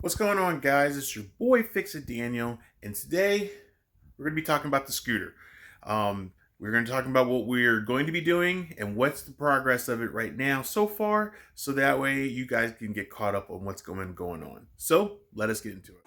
What's going on, guys? It's your boy Fix It Daniel, and today we're going to be talking about the scooter. We're going to talk about what we're going to be doing and what's the progress of it right now so far, so that way you guys can get caught up on what's going on. So let us get into it.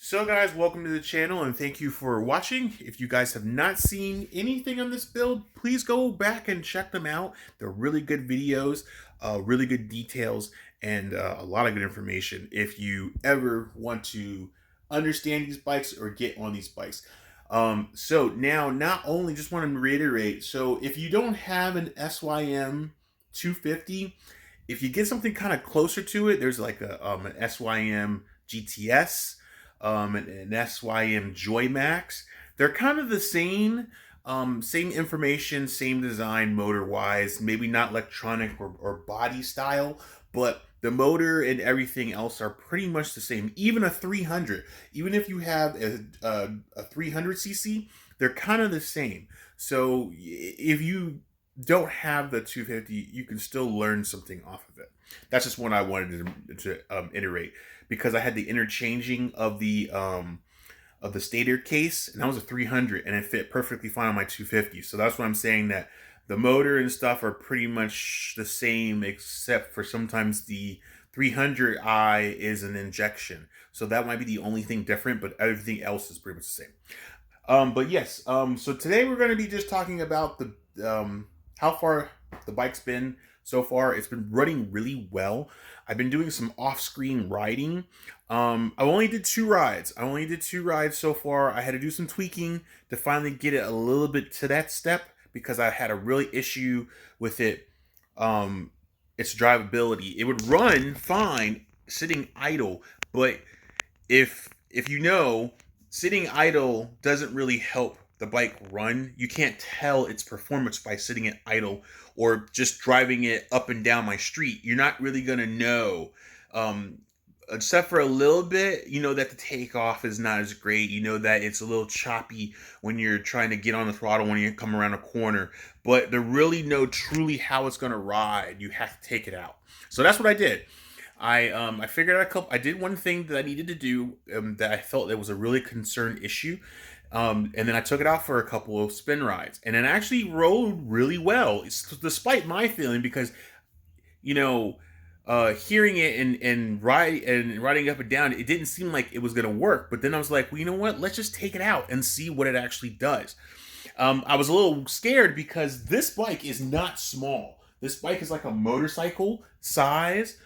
So guys, welcome to the channel and thank you for watching. If you guys have not seen anything on this build, please go back and check them out. They're really good videos, really good details, and a lot of good information if you ever want to understand these bikes or get on these bikes. So now, not only, just want to reiterate, so if you don't have an SYM 250, if you get something kind of closer to it, there's like an SYM GTS, an SYM Joy Max. They're kind of the same, same information, same design motor wise, maybe not electronic or body style, but the motor and everything else are pretty much the same. Even a 300, even if you have a 300cc, they're kind of the same. So if you don't have the 250, you can still learn something off of it. That's just what I wanted to iterate, because I had the interchanging of the stator case, and that was a 300, and it fit perfectly fine on my 250. So that's what I'm saying, that the motor and stuff are pretty much the same, except for sometimes the 300i is an injection. So that might be the only thing different, but everything else is pretty much the same. But yes, so today we're going to be just talking about the how far the bike's been so far. It's been running really well. I've been doing some off-screen riding. I only did 2 rides. So far. I had to do some tweaking to finally get it a little bit to that step, because I had a really issue with it. Its drivability. It would run fine sitting idle, but if you know, sitting idle doesn't really help the bike run. You can't tell its performance by sitting it idle or just driving it up and down my street. You're not really gonna know, except for a little bit. You know that the takeoff is not as great. You know that it's a little choppy when you're trying to get on the throttle when you come around a corner. But to really know truly how it's gonna ride, you have to take it out. So that's what I did. I figured out I did one thing that I needed to do, that I felt that was a really concerned issue. And then I took it out for a couple of spin rides, and it actually rode really well, despite my feeling, because, you know, hearing it and riding up and down, it didn't seem like it was going to work. But then I was like, well, you know what? Let's just take it out and see what it actually does. I was a little scared because this bike is not small. This bike is like a motorcycle size.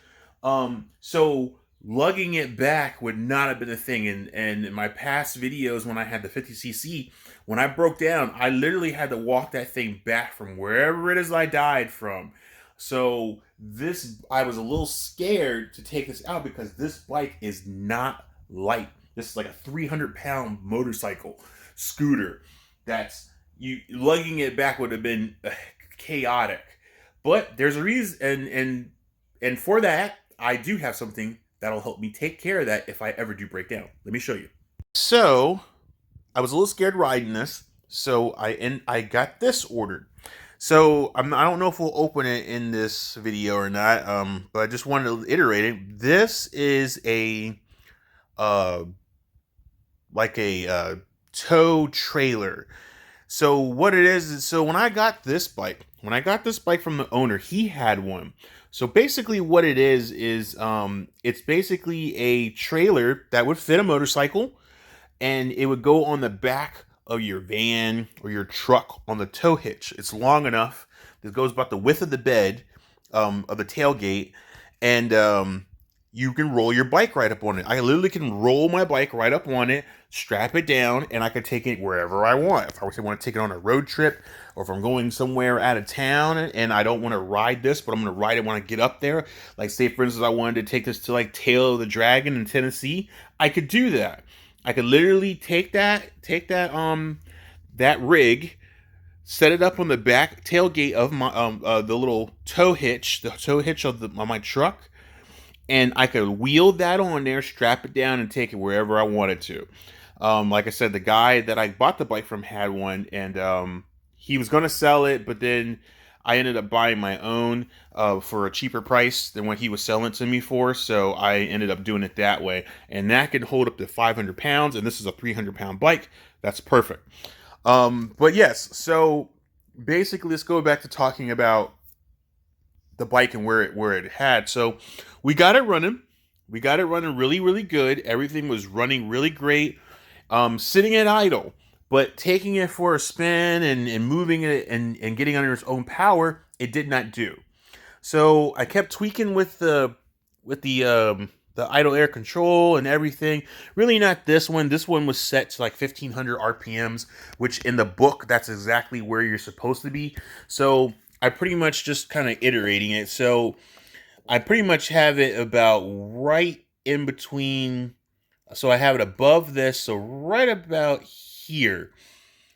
So lugging it back would not have been a thing. And in my past videos, when I had the 50cc, when I broke down, I literally had to walk that thing back from wherever it is I died from. So I was a little scared to take this out, because this bike is not light. This is like a 300-pound motorcycle scooter. That's, lugging it back would have been chaotic. But there's a reason, and for that, I do have something that'll help me take care of that if I ever do break down. Let me show you. So I was a little scared riding this, so I got this ordered. So I don't know if we'll open it in this video or not, but I just wanted to iterate it. This is a like a tow trailer. So what it is, so when I got this bike from the owner, he had one. So basically what it is it's basically a trailer that would fit a motorcycle, and it would go on the back of your van or your truck on the tow hitch. It's long enough. It goes about the width of the bed, of the tailgate, and you can roll your bike right up on it. I literally can roll my bike right up on it, strap it down, and I can take it wherever I want. If I want to take it on a road trip, or if I'm going somewhere out of town and I don't want to ride this, but I'm going to ride it when I get up there. Like, say, for instance, I wanted to take this to, like, Tail of the Dragon in Tennessee. I could do that. I could literally take that rig, set it up on the back tailgate of my the little tow hitch, of my truck, and I could wheel that on there, strap it down, and take it wherever I wanted to. Like I said, the guy that I bought the bike from had one, and he was going to sell it, but then I ended up buying my own for a cheaper price than what he was selling it to me for. So I ended up doing it that way. And that can hold up to 500 pounds. And this is a 300-pound bike. That's perfect. But yes, so basically, let's go back to talking about the bike and where it had. So we got it running. We got it running really, really good. Everything was running really great. Sitting at idle, but taking it for a spin and moving it and getting under its own power, it did not do. So I kept tweaking with the idle air control and everything. Really not this one. This one was set to like 1500 RPMs, which in the book, that's exactly where you're supposed to be. So I pretty much just kind of iterating it. So I pretty much have it about right in between. So I have it above this. So right about here.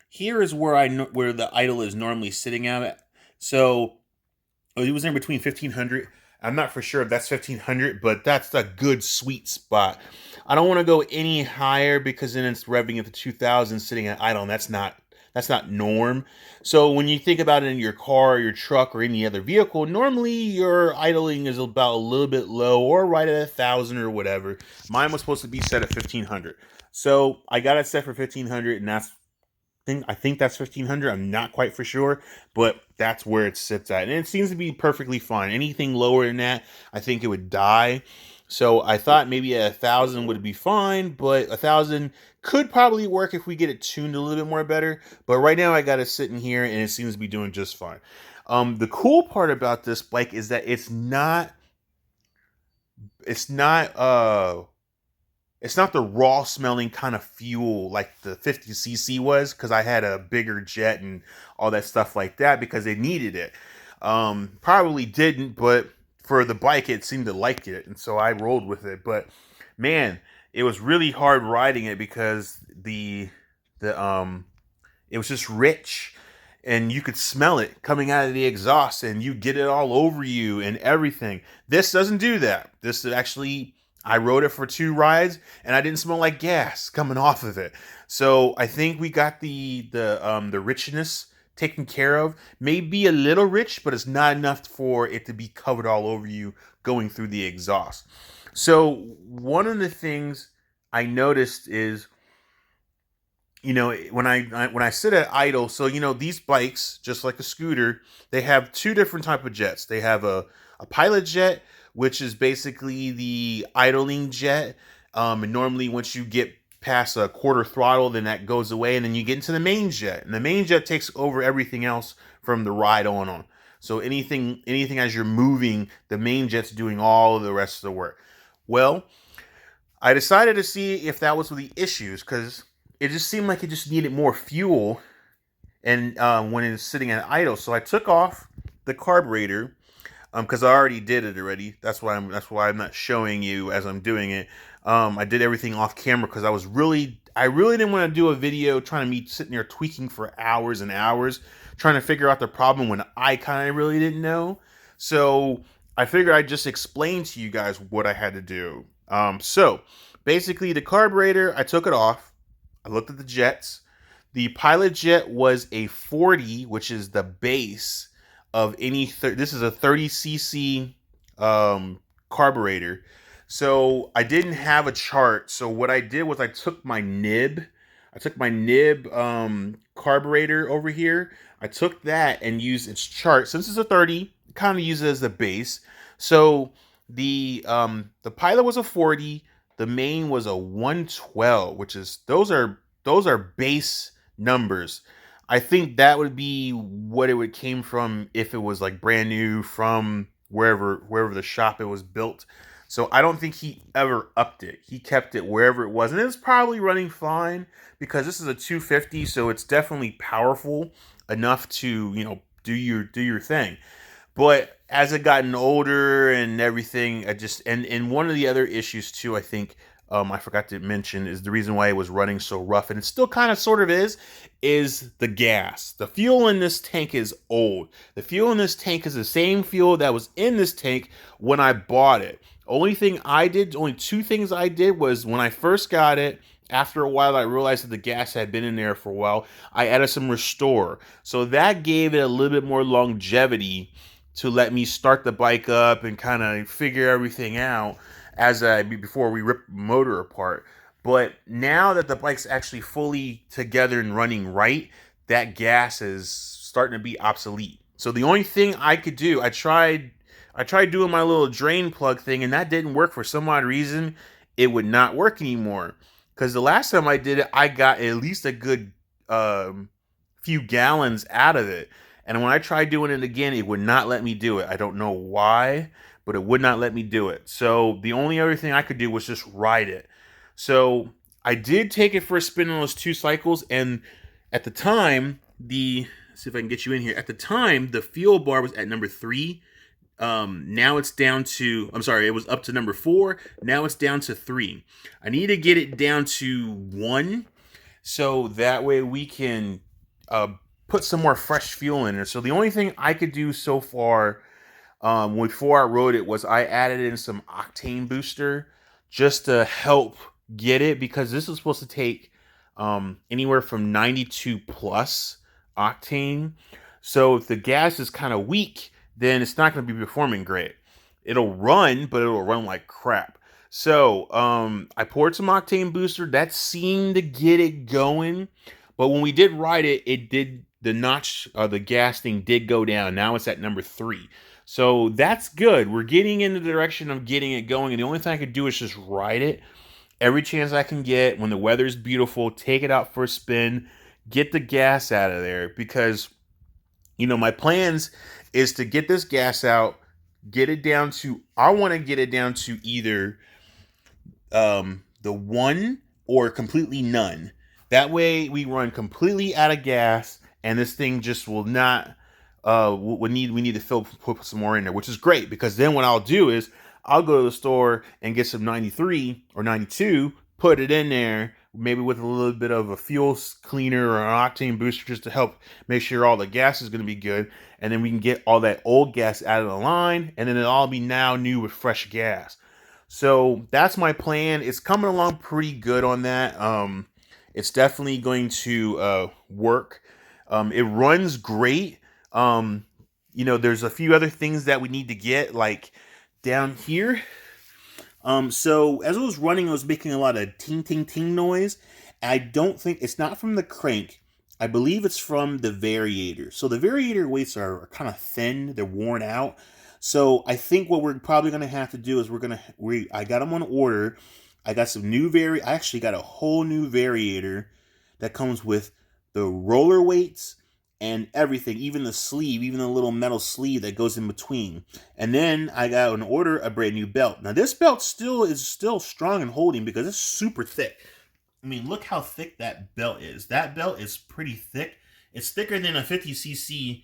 Here is where where the idle is normally sitting at. So it was in between 1500. I'm not for sure if that's 1500, but that's a good sweet spot. I don't want to go any higher because then it's revving at the 2000 sitting at idle, and that's not norm. So when you think about it in your car, your truck, or any other vehicle, normally your idling is about a little bit low or right at 1000 or whatever. Mine was supposed to be set at 1500. So I got it set for 1500, and I think that's 1500. I'm not quite for sure, but that's where it sits at. And it seems to be perfectly fine. Anything lower than that, I think it would die. So I thought maybe 1000 would be fine, but 1000 could probably work if we get it tuned a little bit more better. But right now I got it sitting here and it seems to be doing just fine. The cool part about this bike is that it's not the raw smelling kind of fuel like the 50cc was, because I had a bigger jet and all that stuff like that because they needed it. Probably didn't, but for the bike, it seemed to like it, and so I rolled with it. But man, it was really hard riding it because it was just rich, and you could smell it coming out of the exhaust, and you get it all over you and everything. This doesn't do that. This actually, I rode it for 2 rides, and I didn't smell like gas coming off of it. So I think we got the richness taken care of. Maybe a little rich, but it's not enough for it to be covered all over you going through the exhaust. So one of the things I noticed is, when I sit at idle, so these bikes, just like a scooter, they have 2 different type of jets. They have a pilot jet, which is basically the idling jet. And normally once you get past a quarter throttle, then that goes away, and then you get into the main jet. And the main jet takes over everything else from the ride on. So anything as you're moving, the main jet's doing all of the rest of the work. Well, I decided to see if that was the issues, because it just seemed like it just needed more fuel, and when it's sitting at idle. So I took off the carburetor, because I already did it already. That's why I'm not showing you as I'm doing it. I did everything off camera because I really didn't want to do a video trying to be sitting there tweaking for hours and hours, trying to figure out the problem when I kind of really didn't know. So I figured I'd just explain to you guys what I had to do. So basically the carburetor, I took it off. I looked at the jets. The pilot jet was a 40, which is the base of any. This is a 30cc carburetor. So I didn't have a chart. So what I did was I took my nib carburetor over here. I took that and used its chart. Since it's a 30, kind of use it as the base. So the pilot was a 40. The main was a 112, which is those are base numbers. I think that would be what it would came from if it was like brand new from wherever the shop it was built. So I don't think he ever upped it. He kept it wherever it was, and it's probably running fine because this is a 250, so it's definitely powerful enough to do your thing. But as it gotten older and everything, and one of the other issues too, I think I forgot to mention, is the reason why it was running so rough, and it still kind of sort of is the gas. The fuel in this tank is old. The fuel in this tank is the same fuel that was in this tank when I bought it. Only 2 things I did was when I first got it, after a while, I realized that the gas had been in there for a while. I added some Restore. So that gave it a little bit more longevity to let me start the bike up and kind of figure everything out before we rip the motor apart. But now that the bike's actually fully together and running right, that gas is starting to be obsolete. So the only thing I could do, I tried doing my little drain plug thing, and that didn't work for some odd reason. It would not work anymore. Because the last time I did it, I got at least a good few gallons out of it. And when I tried doing it again, it would not let me do it. I don't know why, but it would not let me do it. So the only other thing I could do was just ride it. So I did take it for a spin on those 2 cycles, and at the time, see if I can get you in here. At the time, the fuel bar was at number 3. Now it's down to, I'm sorry, it was up to number 4. Now it's down to 3. I need to get it down to 1 so that way we can put some more fresh fuel in there. So the only thing I could do so far before I rode it was I added in some octane booster just to help get it, because this is supposed to take anywhere from 92 plus octane. So if the gas is kind of weak, then it's not going to be performing great. It'll run, but it'll run like crap. So I poured some octane booster. That seemed to get it going. But when we did ride it, the notch of the gas thing did go down. Now it's at number 3. So that's good. We're getting in the direction of getting it going. And the only thing I could do is just ride it every chance I can get. When the weather's beautiful, take it out for a spin, get the gas out of there. Because, my plans is to get this gas out, I want to get it down to either the 1 or completely none. That way we run completely out of gas, and this thing just will not, we need to put some more in there, which is great, because then what I'll do is I'll go to the store and get some 93 or 92, put it in there, maybe with a little bit of a fuel cleaner or an octane booster just to help make sure all the gas is going to be good. And then we can get all that old gas out of the line, and then it'll all be now new with fresh gas. So that's my plan. It's coming along pretty good on that. It's definitely going to work. It runs great. There's a few other things that we need to get, like down here. So as I was running, I was making a lot of ting ting ting noise. I don't think it's not from the crank. I believe it's from the variator. So the variator weights are kind of thin. They're worn out. So I think what we're probably going to have to do is I got them on order. I got some new I actually got a whole new variator that comes with the roller weights and everything, even the sleeve, even the little metal sleeve that goes in between. And then I got an order a brand new belt. Now this belt is still strong and holding because it's super thick. I mean, look how thick that belt is. That belt is pretty thick. It's thicker than a 50cc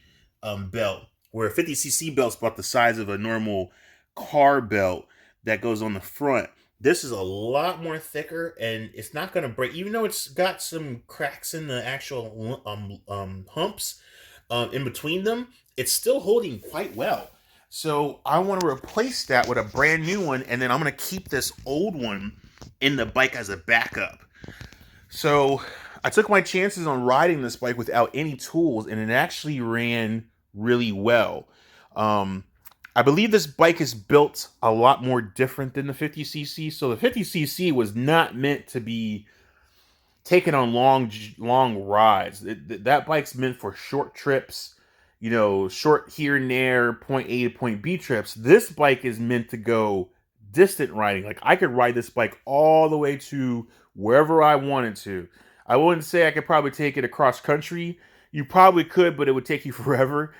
belt, where a 50cc belt's about the size of a normal car belt that goes on the front. This is a lot more thicker, and it's not going to break, even though it's got some cracks in the actual humps in between them. It's still holding quite well. So I want to replace that with a brand new one, and then I'm going to keep this old one in the bike as a backup. So I took my chances on riding this bike without any tools, and it actually ran really well. I believe this bike is built a lot more different than the 50cc. So the 50cc was not meant to be taken on long rides. That bike's meant for short trips, short here and there, point A to point B trips. This bike is meant to go distant riding. Like, I could ride this bike all the way to wherever I wanted to. I wouldn't say I could probably take it across country. You probably could, but it would take you forever.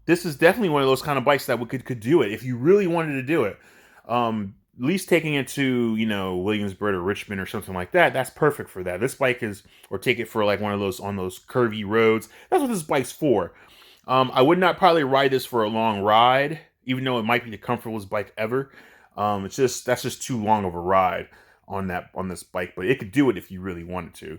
This is definitely one of those kind of bikes that could do it if you really wanted to do it. At least taking it to, Williamsburg or Richmond or something like that, that's perfect for that. This bike or take it for like one of those on those curvy roads. That's what this bike's for. I would not probably ride this for a long ride, even though it might be the comfortablest bike ever. That's just too long of a ride on this bike, but it could do it if you really wanted to.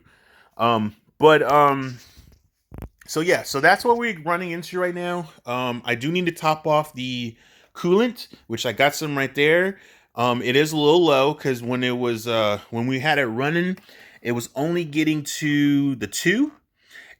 So that's what we're running into right now. I do need to top off the coolant, which I got some right there. It is a little low because when it was when we had it running, it was only getting to the 2,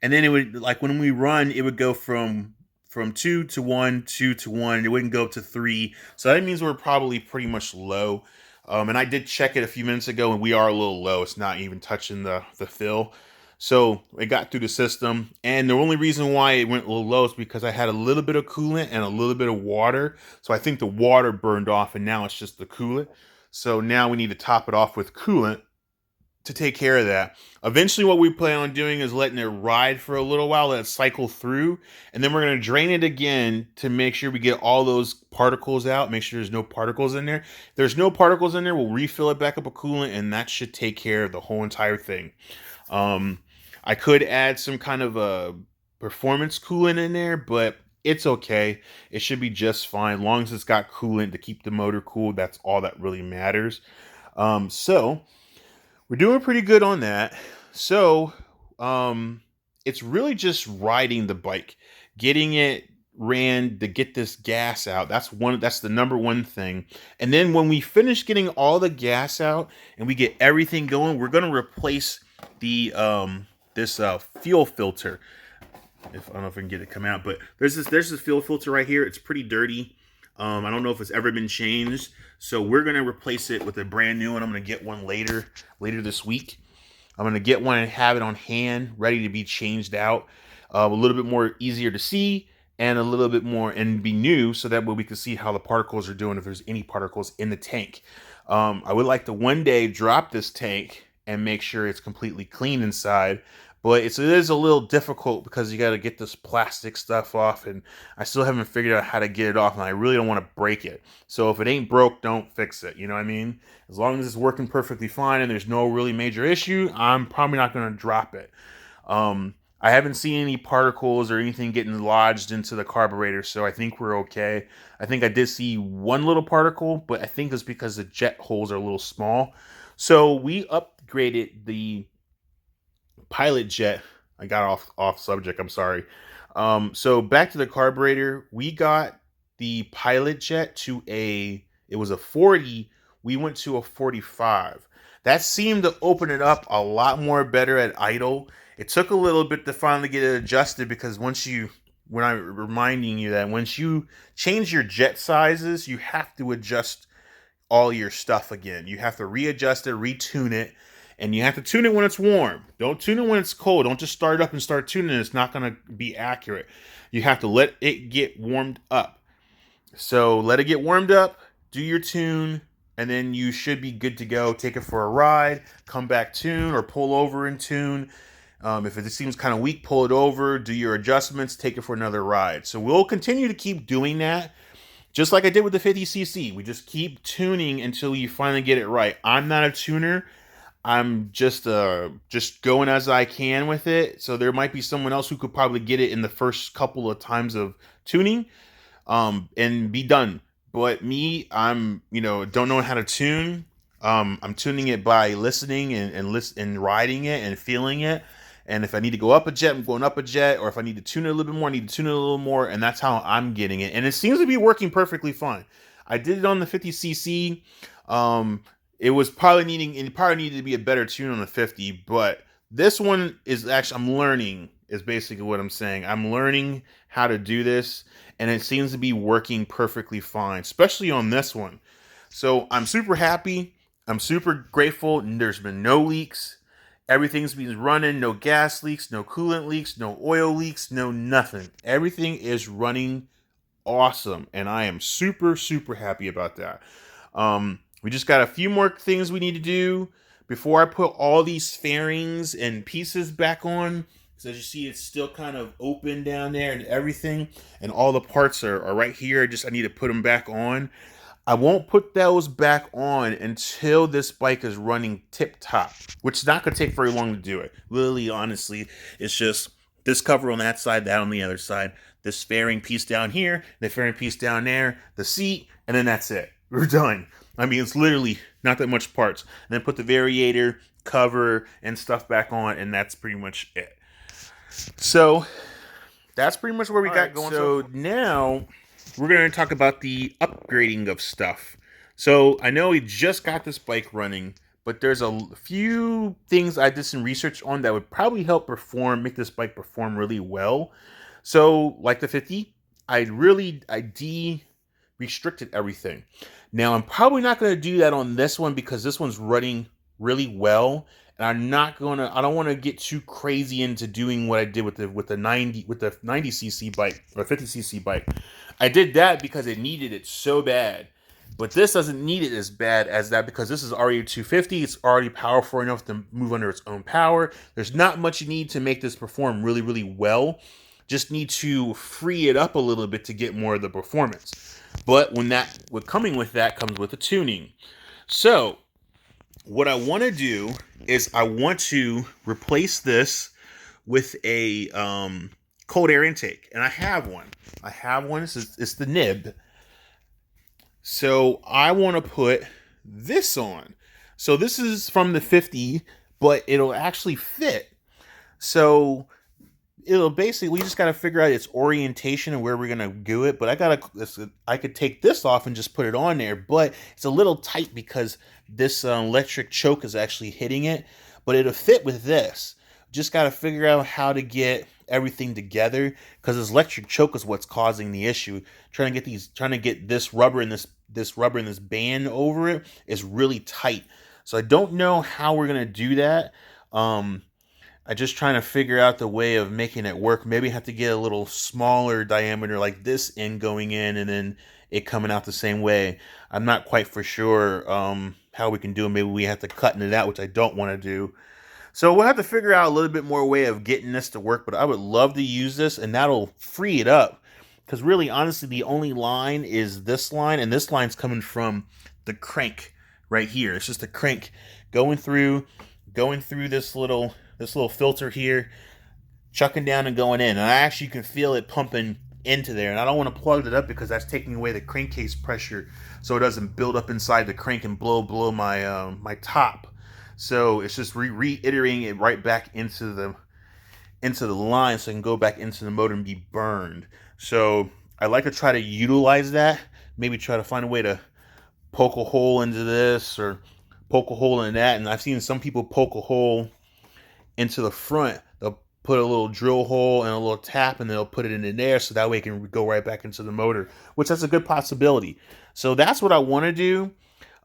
and then it would, like, when we run, it would go from 2 to 1, 2 to 1. It wouldn't go up to 3. So that means we're probably pretty much low. And I did check it a few minutes ago, and we are a little low. It's not even touching the fill. So it got through the system, and the only reason why it went a little low is because I had a little bit of coolant and a little bit of water. So I think the water burned off, and now it's just the coolant. So now we need to top it off with coolant to take care of that. Eventually, what we plan on doing is letting it ride for a little while, let it cycle through, and then we're going to drain it again to make sure we get all those particles out, make sure there's no particles in there. If there's no particles in there, we'll refill it back up with coolant, and that should take care of the whole entire thing. I could add some kind of a performance coolant in there, but it's okay. It should be just fine. As long as it's got coolant to keep the motor cool, that's all that really matters. So we're doing pretty good on that. So it's really just riding the bike, getting it ran to get this gas out. That's the number one thing. And then when we finish getting all the gas out and we get everything going, we're going to replace the this fuel filter. If I don't know if I can get it to come out, but there's this fuel filter right here. It's pretty dirty. I don't know if it's ever been changed, so we're gonna replace it with a brand new one. I'm gonna get one later this week. I'm gonna get one and have it on hand, ready to be changed out. A little bit more easier to see, and a little bit more, and be new, so that way we can see how the particles are doing, if there's any particles in the tank. I would like to one day drop this tank and make sure it's completely clean inside. But it is a little difficult because you got to get this plastic stuff off, and I still haven't figured out how to get it off, and I really don't want to break it. So if it ain't broke, don't fix it. You know what I mean? As long as it's working perfectly fine and there's no really major issue, I'm probably not going to drop it. I haven't seen any particles or anything getting lodged into the carburetor, so I think we're okay. I think I did see one little particle, but I think it's because the jet holes are a little small. So we upgraded the pilot jet. I got off subject, I'm sorry. So back to the carburetor, we got the pilot jet to it was a 40, we went to a 45. That seemed to open it up a lot more better at idle. It took a little bit to finally get it adjusted, because when I'm reminding you that once you change your jet sizes, you have to adjust all your stuff again. You have to readjust it, retune it, and you have to tune it when it's warm. Don't tune it when it's cold. Don't just start it up and start tuning it. It's not going to be accurate. You have to let it get warmed up. So let it get warmed up, do your tune, and then you should be good to go. Take it for a ride, come back, tune, or pull over and tune. If it seems kind of weak, pull it over, do your adjustments, take it for another ride. So we'll continue to keep doing that. Just like I did with the 50cc. We just keep tuning until you finally get it right. I'm not a tuner. I'm just going as I can with it. So there might be someone else who could probably get it in the first couple of times of tuning, and be done. But me, I'm don't know how to tune. I'm tuning it by listening and riding it and feeling it. And if I need to go up a jet, I'm going up a jet. Or if I need to tune it a little bit more, I need to tune it a little more. And that's how I'm getting it. And it seems to be working perfectly fine. I did it on the 50cc. It probably needed to be a better tune on the 50. But this one is actually, I'm learning, is basically what I'm saying. I'm learning how to do this. And it seems to be working perfectly fine, especially on this one. So I'm super happy. I'm super grateful. And there's been no leaks. Everything's been running, no gas leaks, no coolant leaks, no oil leaks, no nothing. Everything is running awesome, and I am super, super happy about that. We just got a few more things we need to do before I put all these fairings and pieces back on. So as you see, it's still kind of open down there and everything, and all the parts are right here. I need to put them back on. I won't put those back on until this bike is running tip-top, which is not going to take very long to do it. Really, honestly, it's just this cover on that side, that on the other side, this fairing piece down here, the fairing piece down there, the seat, and then that's it. We're done. I mean, it's literally not that much parts. And then put the variator, cover, and stuff back on, and that's pretty much it. So that's pretty much where we got going. So now we're going to talk about the upgrading of stuff. So I know he just got this bike running, but there's a few things I did some research on that would probably help make this bike perform really well. So like the 50, I restricted everything. Now I'm probably not going to do that on this one because this one's running really well, and I don't want to get too crazy into doing what I did with the 90cc bike or 50cc bike. I did that because it needed it so bad. But this doesn't need it as bad as that because this is RV250. It's already powerful enough to move under its own power. There's not much you need to make this perform really, really well. Just need to free it up a little bit to get more of the performance. But what coming with that comes with the tuning. So what I want to do is I want to replace this with a cold air intake, and I have one. It's the nib. So I want to put this on. So this is from the 50, but it'll actually fit. So it'll basically, we just got to figure out its orientation and where we're going to do it. But I could take this off and just put it on there, but it's a little tight because this electric choke is actually hitting it, but it'll fit with this. Just got to figure out how to get everything together because this electric choke is what's causing the issue. Trying to get this rubber and this band over it is really tight. So I don't know how we're gonna do that. I just trying to figure out the way of making it work. Maybe have to get a little smaller diameter like this end going in and then it coming out the same way. I'm not quite for sure how we can do it. Maybe we have to cut into that, which I don't want to do. So we'll have to figure out a little bit more way of getting this to work, but I would love to use this, and that'll free it up. Because really, honestly, the only line is this line, and this line's coming from the crank right here. It's just a crank going through this little filter here, chucking down and going in. And I actually can feel it pumping into there. And I don't want to plug it up because that's taking away the crankcase pressure, so it doesn't build up inside the crank and blow my my top. So it's just reiterating it right back into the line so it can go back into the motor and be burned. So I like to try to utilize that. Maybe try to find a way to poke a hole into this or poke a hole in that. And I've seen some people poke a hole into the front. They'll put a little drill hole and a little tap and they'll put it in there so that way it can go right back into the motor, which that's a good possibility. So that's what I want to do.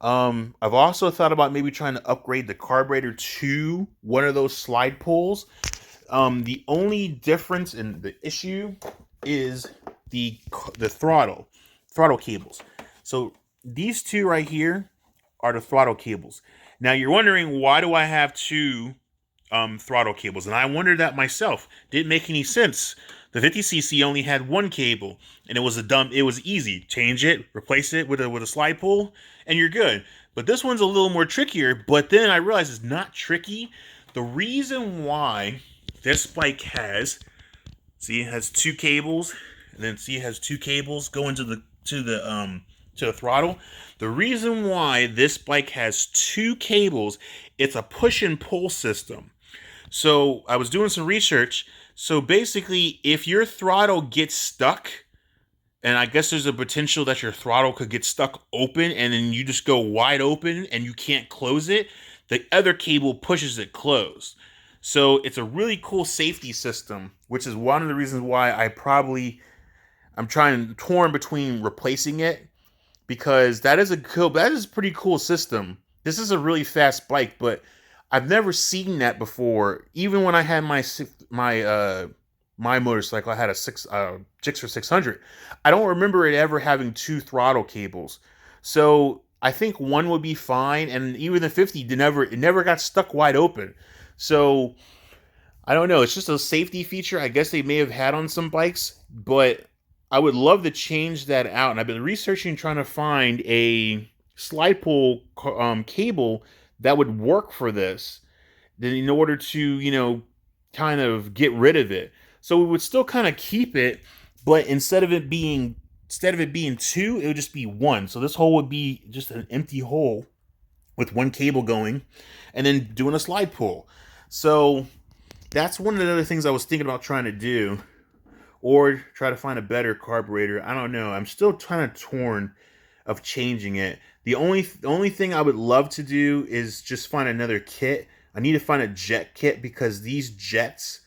I've also thought about maybe trying to upgrade the carburetor to one of those slide pulls. The only difference in the issue is the throttle cables. So these two right here are the throttle cables. Now you're wondering, why do I have two throttle cables? And I wondered that myself. Didn't make any sense. The 50cc only had one cable, and it was easy. Change it, replace it with a slide pull, and you're good. But this one's a little more trickier, but then I realized it's not tricky. The reason why this bike has two cables, and then it has two cables going to the throttle. The reason why this bike has two cables, it's a push and pull system. So I was doing some research. So basically, if your throttle gets stuck, and I guess there's a potential that your throttle could get stuck open and then you just go wide open and you can't close it, the other cable pushes it closed. So it's a really cool safety system, which is one of the reasons why I'm torn between replacing it, because that is a pretty cool system. This is a really fast bike, but I've never seen that before. Even when I had my motorcycle, I had a Gixxer 600. I don't remember it ever having two throttle cables. So I think one would be fine, and even the 50 it never got stuck wide open. So I don't know. It's just a safety feature I guess they may have had on some bikes, but I would love to change that out. And I've been researching, trying to find a slide pull cable that would work for this, in order to, kind of get rid of it. So we would still kind of keep it, but instead of it being two, it would just be one. So this hole would be just an empty hole with one cable going, and then doing a slide pull. So that's one of the other things I was thinking about trying to do, or try to find a better carburetor. I don't know. I'm still kind of torn of changing it. The only thing I would love to do is just find another kit. I need to find a jet kit because these jets,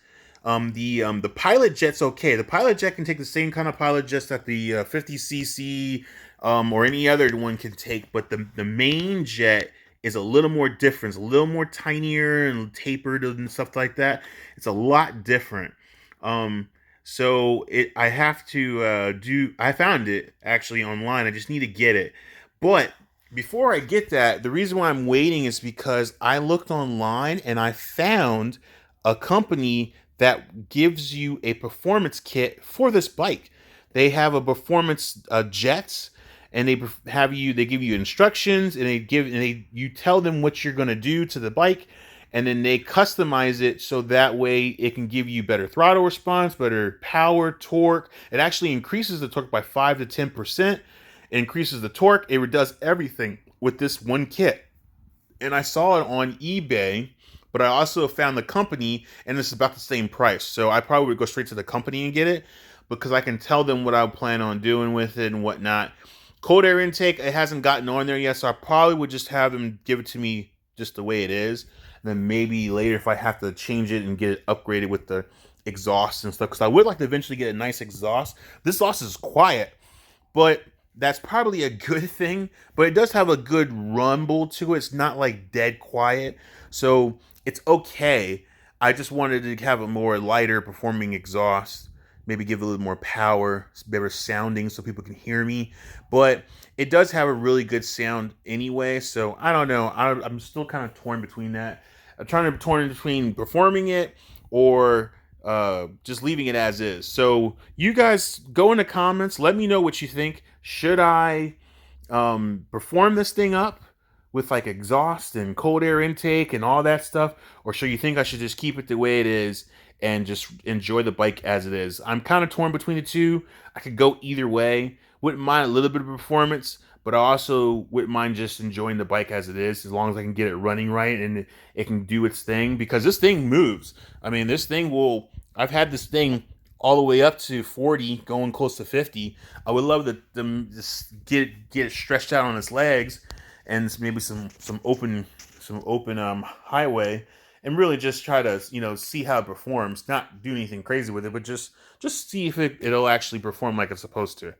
the pilot jet's okay. The pilot jet can take the same kind of pilot jets that the 50cc or any other one can take, but the main jet is a little more different. It's a little more tinier and tapered and stuff like that. It's a lot different. Um, so I have to do. I found it actually online. I just need to get it. But before I get that, the reason why I'm waiting is because I looked online and I found a company that gives you a performance kit for this bike. They have a performance jets, and they give you instructions, and you tell them what you're going to do to the bike, and then they customize it so that way it can give you better throttle response, better power, torque. It actually increases the torque by 5 to 10%. It increases the torque. It does everything with this one kit. And I saw it on eBay, but I also found the company, and it's about the same price. So I probably would go straight to the company and get it because I can tell them what I plan on doing with it and whatnot. Cold air intake, it hasn't gotten on there yet, so I probably would just have them give it to me just the way it is. And then maybe later if I have to change it and get it upgraded with the exhaust and stuff, because I would like to eventually get a nice exhaust. This exhaust is quiet, but that's probably a good thing. But it does have a good rumble to it. It's not like dead quiet, so it's okay. I just wanted to have a more lighter performing exhaust, maybe give it a little more power, better sounding so people can hear me. But it does have a really good sound anyway, so I don't know. I'm still kind of torn between that. I'm torn between performing it or just leaving it as is. So you guys go in the comments. Let me know what you think. Should I perform this thing up with like exhaust and cold air intake and all that stuff, or should you think I should just keep it the way it is and just enjoy the bike as it is? I'm kind of torn between the two. I could go either way. Wouldn't mind a little bit of performance, but I also wouldn't mind just enjoying the bike as it is, as long as I can get it running right and it can do its thing, because this thing moves. I mean, I've had this thing all the way up to 40, going close to 50. I would love to just get it stretched out on its legs and maybe some open highway, and really just try to see how it performs. Not do anything crazy with it, but just see if it'll actually perform like it's supposed to.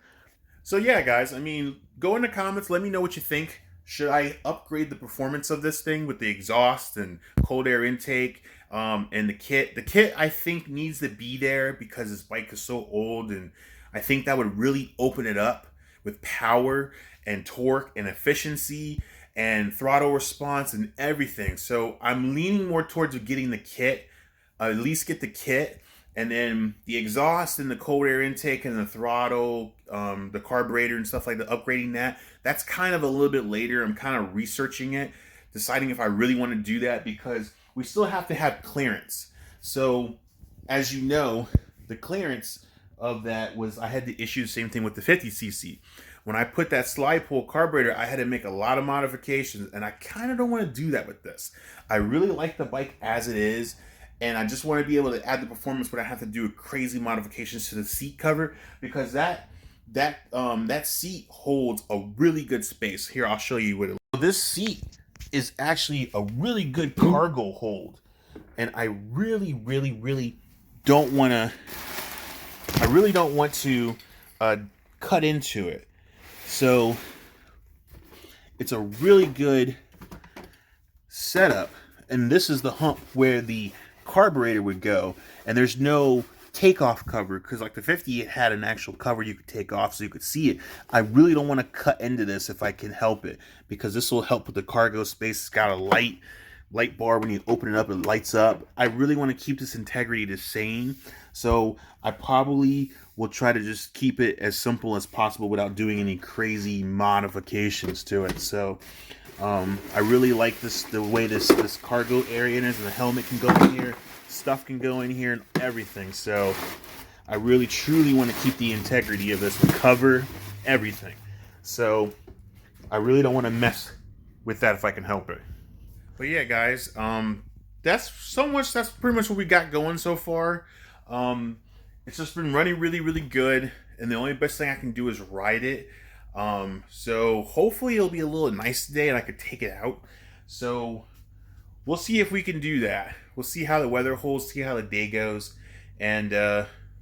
So yeah, guys, I mean, go in the comments. Let me know what you think. Should I upgrade the performance of this thing with the exhaust and cold air intake and the kit? The kit, I think, needs to be there because this bike is so old, and I think that would really open it up with power and torque and efficiency and throttle response and everything. So I'm leaning more towards getting the kit, at least get the kit, and then the exhaust and the cold air intake and the throttle, the carburetor and stuff like that, upgrading that's kind of a little bit later. I'm kind of researching it, deciding if I really want to do that, because we still have to have clearance. So as you know, the clearance of that was, I had to issue the same thing with the 50cc. When I put that slide pull carburetor, I had to make a lot of modifications, and I kind of don't want to do that with this. I really like the bike as it is, and I just want to be able to add the performance without have to do crazy modifications to the seat cover, because that seat holds a really good space. Here, I'll show you what it. This seat is actually a really good cargo hold, and I really don't want to. I really don't want to cut into it. So it's a really good setup, and this is the hump where the carburetor would go, and there's no takeoff cover, because like the 50, it had an actual cover you could take off so you could see it. I really don't want to cut into this if I can help it, because this will help with the cargo space. It's got a light bar. When you open it up, it lights up. I really want to keep this integrity the same, so I probably will try to just keep it as simple as possible without doing any crazy modifications to it. So I really like the way this cargo area is, and the helmet can go in here, stuff can go in here, and everything. So I really truly want to keep the integrity of this, the cover, everything. So I really don't want to mess with that if I can help it. But yeah, guys, that's pretty much what we got going so far. It's just been running really good, and the only best thing I can do is ride it. So hopefully it'll be a little nice today and I could take it out. So we'll see if we can do that. We'll see how the weather holds, see how the day goes, and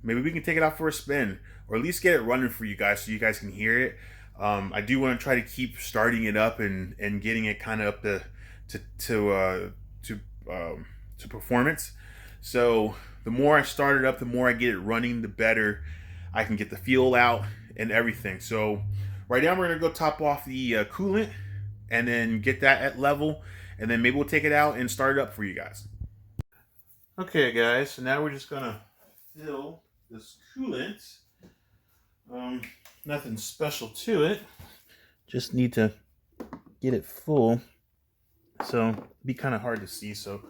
maybe we can take it out for a spin, or at least get it running for you guys so you guys can hear it. I do want to try to keep starting it up and getting it kind of up to performance. So the more I start it up, the more I get it running, the better I can get the fuel out and everything. So right now we're gonna go top off the coolant and then get that at level, and then maybe we'll take it out and start it up for you guys. Okay guys, so now we're just gonna fill this coolant. Nothing special to it, just need to get it full. So it'd be kind of hard to see, so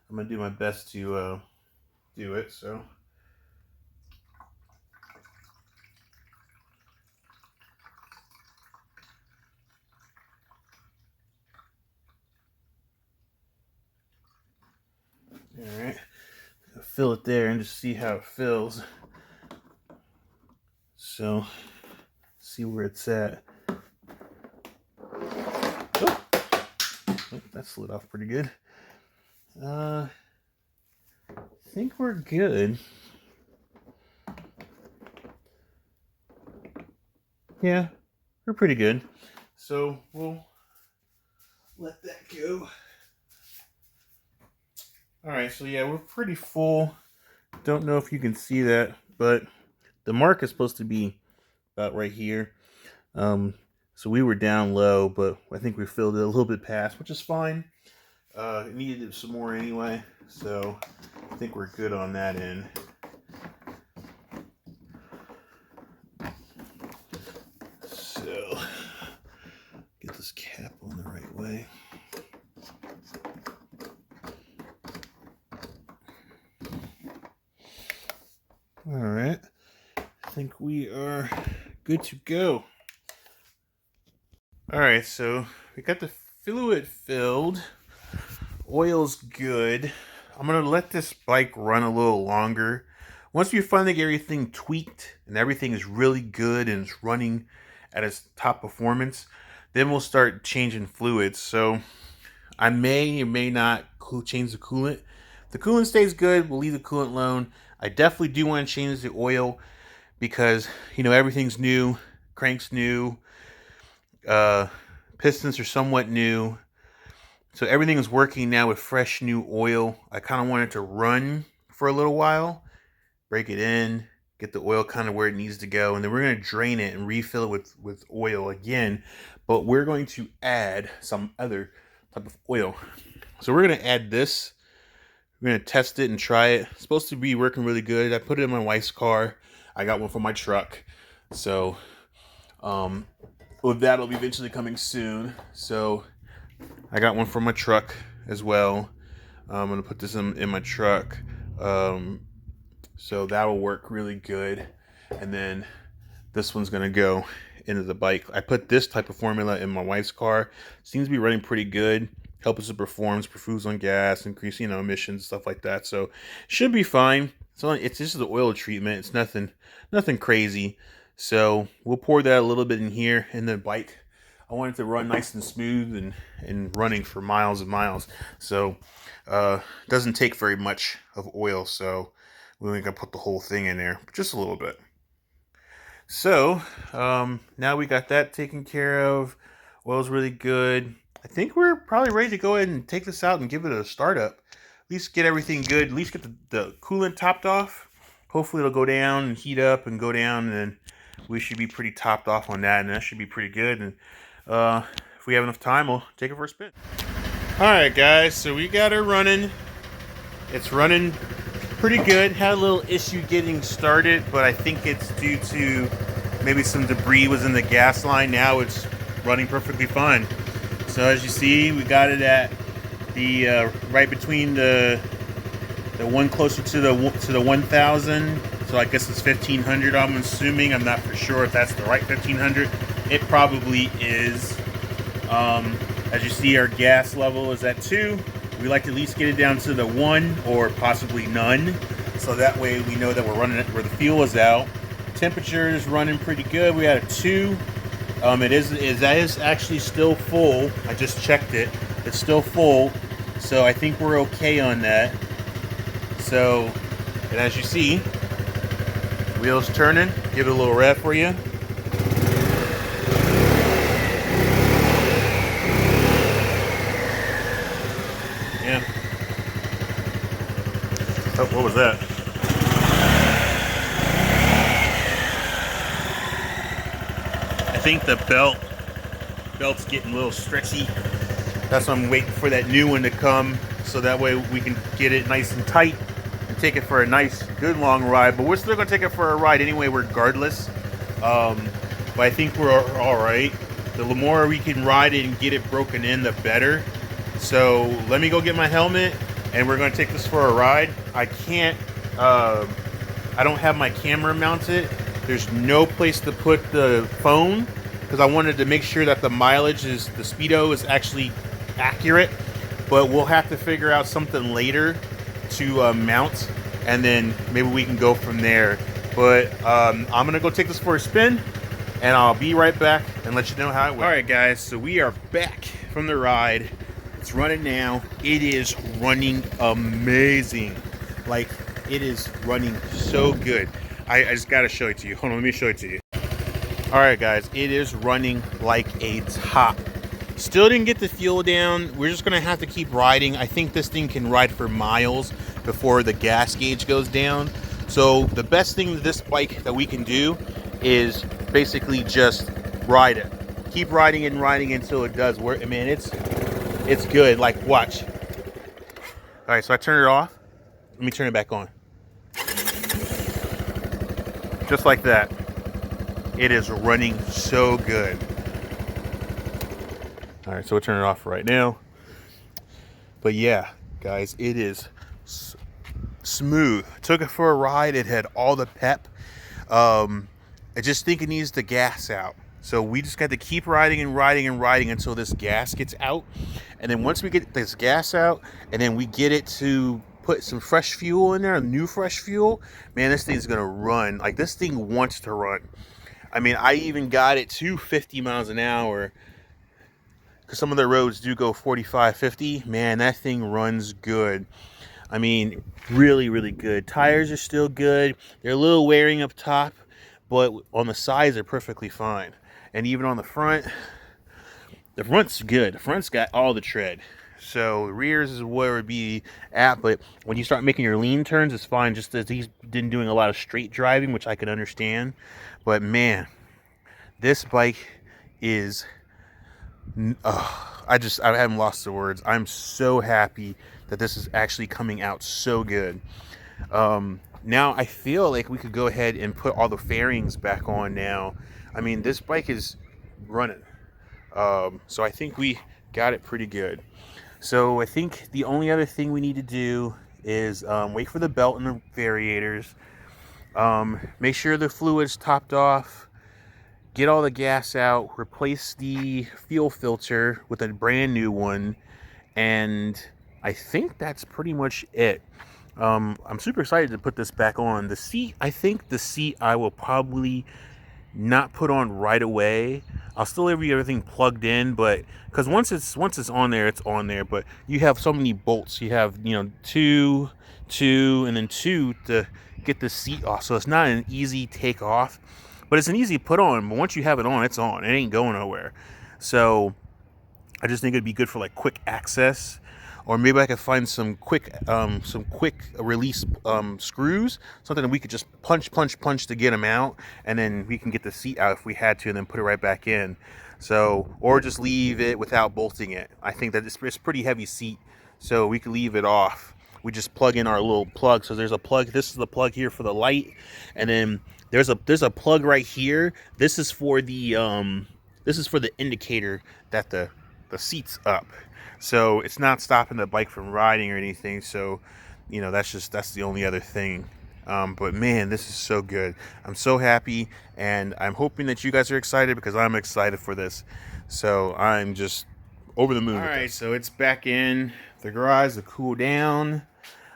I'm gonna do my best to do it. So all right, fill it there and just see how it fills. So see where it's at. Oh, that slid off pretty good. I think we're good. Yeah, we're pretty good. So we'll let that go. Alright, so yeah, we're pretty full. Don't know if you can see that, but the mark is supposed to be about right here. So we were down low, but I think we filled it a little bit past, which is fine. It needed some more anyway, so I think we're good on that end. So get this cap on the right way. All right, I think we are good to go. All right, so we got the fluid filled. Oil's good. I'm gonna let this bike run a little longer. Once we finally get everything tweaked and everything is really good and it's running at its top performance, then we'll start changing fluids. So I may or may not change the coolant. If the coolant stays good, we'll leave the coolant alone. I definitely do want to change the oil because, you know, everything's new, crank's new, pistons are somewhat new. So everything is working now with fresh new oil. I kind of want it to run for a little while, break it in, get the oil kind of where it needs to go, and then we're going to drain it and refill it with oil again. But we're going to add some other type of oil. So we're going to add this. We're going to test it and try it. It's supposed to be working really good. I put it in my wife's car. I got one for my truck. So well, that'll be eventually coming soon. So I got one for my truck as well. I'm going to put this in my truck. So that will work really good. And then this one's going to go into the bike. I put this type of formula in my wife's car. Seems to be running pretty good. Helps us to perform, improves on gas, increase, you know, emissions, stuff like that. So should be fine. It's just the oil treatment. It's nothing crazy. So we'll pour that a little bit in here in the bike. I want it to run nice and smooth and running for miles and miles. So it doesn't take very much of oil. So we ain't gonna put the whole thing in there, but just a little bit. So now we got that taken care of. Oil's really good. I think we're probably ready to go ahead and take this out and give it a startup. At least get everything good. At least get the coolant topped off. Hopefully it'll go down and heat up and go down, and then we should be pretty topped off on that, and that should be pretty good. And if we have enough time, we'll take it for a spin. Alright guys, so we got her running. It's running pretty good. Had a little issue getting started, but I think it's due to maybe some debris was in the gas line. Now it's running perfectly fine. So as you see, we got it at the right between the one closer to the 1,000. So I guess it's 1,500. I'm assuming. I'm not for sure if that's the right 1,500. It probably is. As you see, our gas level is at 2. We like to at least get it down to the 1 or possibly none. So that way we know that we're running it where the fuel is out. Temperature is running pretty good. We had a 2. That is actually still full. I just checked it. It's still full, so I think we're okay on that. So, and as you see, wheels turning. Give it a little rev for you. Yeah. Oh, what was that? I think the belt's getting a little stretchy. That's why I'm waiting for that new one to come, so that way we can get it nice and tight and take it for a nice, good long ride. But we're still gonna take it for a ride anyway, regardless. But I think we're all right. The more we can ride it and get it broken in, the better. So let me go get my helmet, and we're gonna take this for a ride. I can't. I don't have my camera mounted. There's no place to put the phone because I wanted to make sure that the mileage the speedo is actually accurate. But we'll have to figure out something later to mount, and then maybe we can go from there. But I'm gonna go take this for a spin, and I'll be right back and let you know how it went. All right, guys. So we are back from the ride. It's running now. It is running amazing. Like, it is running so good. I just gotta show it to you. Hold on, let me show it to you. All right, guys, it is running like a top. Still didn't get the fuel down. We're just gonna have to keep riding. I think this thing can ride for miles before the gas gauge goes down. So the best thing with this bike that we can do is basically just ride it. Keep riding and riding until it does work. I mean, it's good. Like, watch. All right, so I turn it off. Let me turn it back on. Just like that. It is running so good. All right, so we'll turn it off right now. But yeah, guys, it is smooth. Took it for a ride. It had all the pep. I just think it needs the gas out. So we just got to keep riding and riding and riding until this gas gets out. And then once we get this gas out, and then we get it to put some fresh fuel in there, new fresh fuel, man, this thing's gonna run. Like, this thing wants to run. I mean, I even got it to 50 miles an hour because some of the roads do go 45, 50. Man, that thing runs good. I mean, really, really good. Tires are still good. They're a little wearing up top, but on the sides, they're perfectly fine. And even on the front's good. The front's got all the tread. So the rears is where it would be at, but when you start making your lean turns, it's fine. Just as he's been doing a lot of straight driving, which I can understand. But man, this bike is, I haven't lost the words. I'm so happy that this is actually coming out so good. Now I feel like we could go ahead and put all the fairings back on now. I mean, this bike is running. So I think we got it pretty good. So I think the only other thing we need to do is wait for the belt and the variators. Make sure the fluid's topped off. Get all the gas out. Replace the fuel filter with a brand new one. And I think that's pretty much it. I'm super excited to put this back on. The seat, I think the seat I will probably not put on right away. I'll still leave everything plugged in, but because once it's on there, it's on there. But you have so many bolts. You have, two, and then two to get the seat off. So it's not an easy take off, but it's an easy put on. But once you have it on, it's on. It ain't going nowhere. So I just think it'd be good for like quick access. Or maybe I could find some quick release screws, something that we could just punch to get them out, and then we can get the seat out if we had to, and then put it right back in. So, or just leave it without bolting it. I think that it's a pretty heavy seat, so we could leave it off. We just plug in our little plug. So there's a plug. This is the plug here for the light, and then there's a plug right here. This is for the indicator that the seat's up. So it's not stopping the bike from riding or anything. So, that's the only other thing. But man, this is so good. I'm so happy, and I'm hoping that you guys are excited because I'm excited for this. So I'm just over the moon. All right, so it's back in the garage to cool down.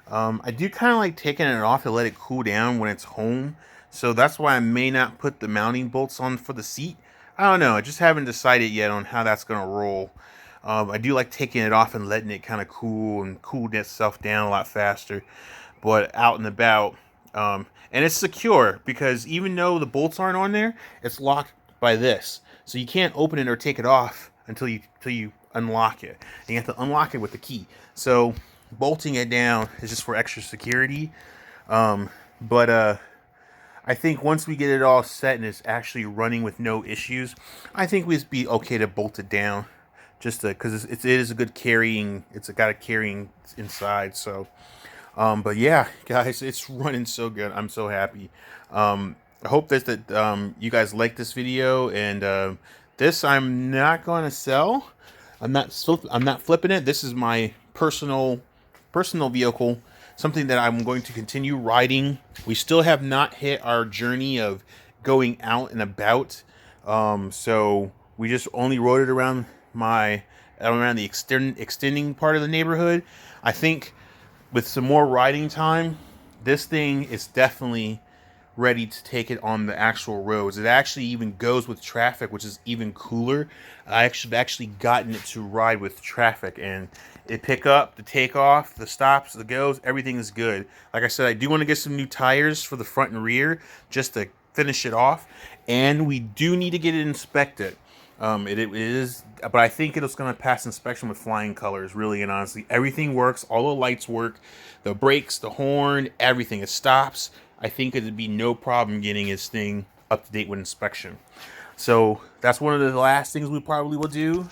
I do kind of like taking it off to let it cool down when it's home. So that's why I may not put the mounting bolts on for the seat. I don't know. I just haven't decided yet on how that's gonna roll. I do like taking it off and letting it kind of cool and cool itself down a lot faster. But out and about, and it's secure because even though the bolts aren't on there, it's locked by this, so you can't open it or take it off until you unlock it. And you have to unlock it with the key. So bolting it down is just for extra security. But I think once we get it all set and it's actually running with no issues, I think we'd be okay to bolt it down, just because it is a good carrying. Got a carrying inside. So, but yeah, guys, it's running so good. I'm so happy. I hope that you guys like this video, and this I'm not going to sell. I'm not flipping it. This is my personal vehicle. Something that I'm going to continue riding. We still have not hit our journey of going out and about. So we just only rode it around the extending part of the neighborhood. I think with some more riding time, this thing is definitely ready to take it on the actual roads. It actually even goes with traffic, which is even cooler. I've actually gotten it to ride with traffic, and it pick up, the takeoff, the stops, the goes, everything is good. Like I said, I do want to get some new tires for the front and rear just to finish it off, and we do need to get it inspected. It is, but I think it's going to pass inspection with flying colors, really and honestly. Everything works, all the lights work, the brakes, the horn, everything. It stops. I think it'd be no problem getting this thing up to date with inspection. So that's one of the last things we probably will do,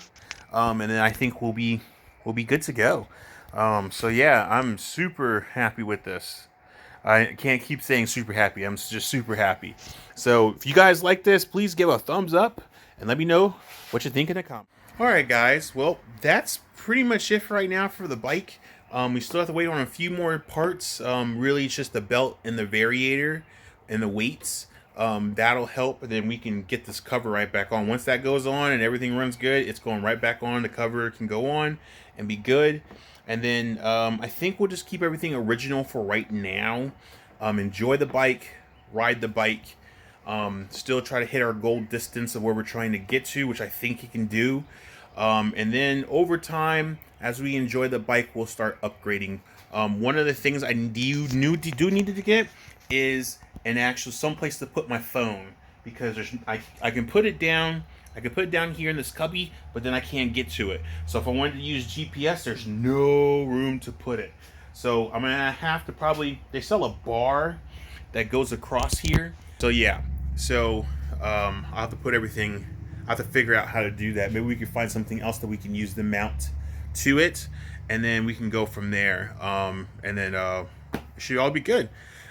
and then I think we'll be good to go. So yeah, I'm super happy with this. I can't keep saying super happy. I'm just super happy. So if you guys like this, please give a thumbs up and let me know what you think in the comments. All right, guys. Well, that's pretty much it for right now for the bike. We still have to wait on a few more parts. Really, it's just the belt and the variator and the weights. That'll help, and then we can get this cover right back on. Once that goes on and everything runs good, it's going right back on. The cover can go on and be good. And then I think we'll just keep everything original for right now. Enjoy the bike, ride the bike. Still try to hit our goal distance of where we're trying to get to, which I think you can do. And then over time, as we enjoy the bike, we'll start upgrading. One of the things I do need to get is an actual someplace to put my phone, because I can put it down. I can put it down here in this cubby, but then I can't get to it. So if I wanted to use GPS, there's no room to put it. So I'm gonna have to probably, they sell a bar that goes across here. So yeah, so I'll have to put everything, I have to figure out how to do that. Maybe we can find something else that we can use to mount to it, and then we can go from there. And then it should all be good.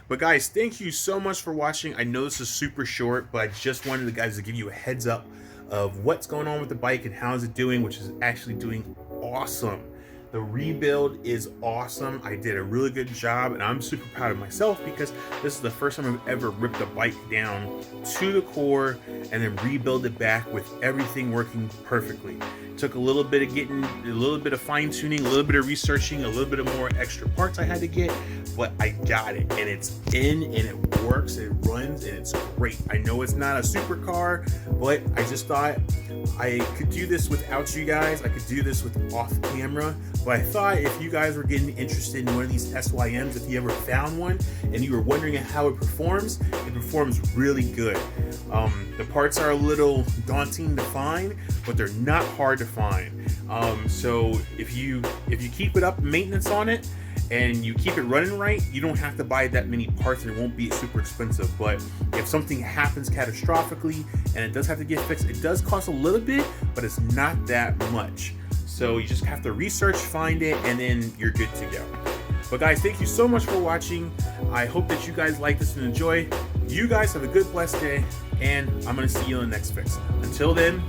But guys, thank you so much for watching. I know this is super short, but I just wanted the guys to give you a heads up of what's going on with the bike and how is it doing, which is actually doing awesome. The rebuild is awesome. I did a really good job, and I'm super proud of myself because this is the first time I've ever ripped a bike down to the core and then rebuild it back with everything working perfectly. It took a little bit of getting, a little bit of fine tuning, a little bit of researching, a little bit of more extra parts I had to get, but I got it, and it's in, and it works, it runs, and it's great. I know it's not a supercar, but I just thought I could do this without you guys. I could do this with off camera. But I thought if you guys were getting interested in one of these SYMs, if you ever found one and you were wondering how it performs really good. The parts are a little daunting to find, but they're not hard to find. So if you keep it up, maintenance on it, and you keep it running right, you don't have to buy that many parts, and it won't be super expensive. But if something happens catastrophically and it does have to get fixed, it does cost a little bit, but it's not that much. So you just have to research, find it, and then you're good to go. But guys, thank you so much for watching. I hope that you guys like this and enjoy. You guys have a good, blessed day, and I'm gonna see you in the next fix. Until then,